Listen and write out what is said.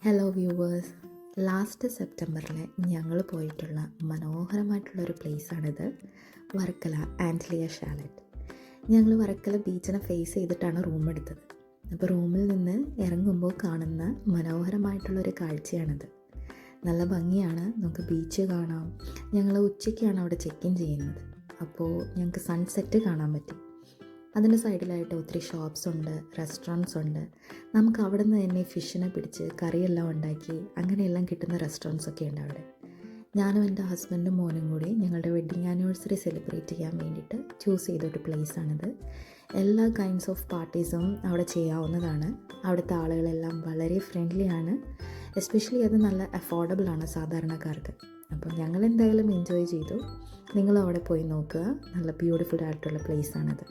Hello viewers, last സെപ്റ്റംബറിൽ ഞങ്ങൾ പോയിട്ടുള്ള മനോഹരമായിട്ടുള്ളൊരു പ്ലേസാണിത്. വർക്കല ആൻ്റലിയ ഷാലറ്റ്. ഞങ്ങൾ വർക്കല ബീച്ചിനെ ഫേസ് ചെയ്തിട്ടാണ് റൂം എടുത്തത്. അപ്പോൾ റൂമിൽ നിന്ന് ഇറങ്ങുമ്പോൾ കാണുന്ന മനോഹരമായിട്ടുള്ളൊരു കാഴ്ചയാണിത്. നല്ല ഭംഗിയാണ്, നമുക്ക് ബീച്ച് കാണാം. ഞങ്ങൾ ഉച്ചയ്ക്കാണ് അവിടെ ചെക്ക് ഇൻ ചെയ്യുന്നത്. അപ്പോൾ ഞങ്ങൾക്ക് സൺസെറ്റ് കാണാൻ പറ്റി. അതിൻ്റെ സൈഡിലായിട്ട് ഒത്തിരി ഷോപ്സ് ഉണ്ട്, റെസ്റ്റോറൻറ്റ്സ് ഉണ്ട്. നമുക്ക് അവിടെ നിന്ന് തന്നെ ഫിഷിനെ പിടിച്ച് കറിയെല്ലാം ഉണ്ടാക്കി അങ്ങനെയെല്ലാം കിട്ടുന്ന റെസ്റ്റോറൻറ്റ്സ് ഒക്കെ ഉണ്ട് അവിടെ. ഞാനും എൻ്റെ ഹസ്ബൻഡും മോനും കൂടി ഞങ്ങളുടെ വെഡ്ഡിങ് ആനിവേഴ്സറി സെലിബ്രേറ്റ് ചെയ്യാൻ വേണ്ടിയിട്ട് ചൂസ് ചെയ്തൊരു പ്ലേസാണിത്. എല്ലാ കൈൻഡ്സ് ഓഫ് പാർട്ടീസും അവിടെ ചെയ്യാവുന്നതാണ്. അവിടുത്തെ ആളുകളെല്ലാം വളരെ ഫ്രണ്ട്ലിയാണ്. എസ്പെഷ്യലി അത് നല്ല അഫോർഡബിൾ ആണ് സാധാരണക്കാർക്ക്. അപ്പോൾ ഞങ്ങൾ എന്തായാലും എൻജോയ് ചെയ്തു. നിങ്ങളും അവിടെ പോയി നോക്കുക. നല്ല ബ്യൂട്ടിഫുൾ ആയിട്ടുള്ള പ്ലേസാണിത്.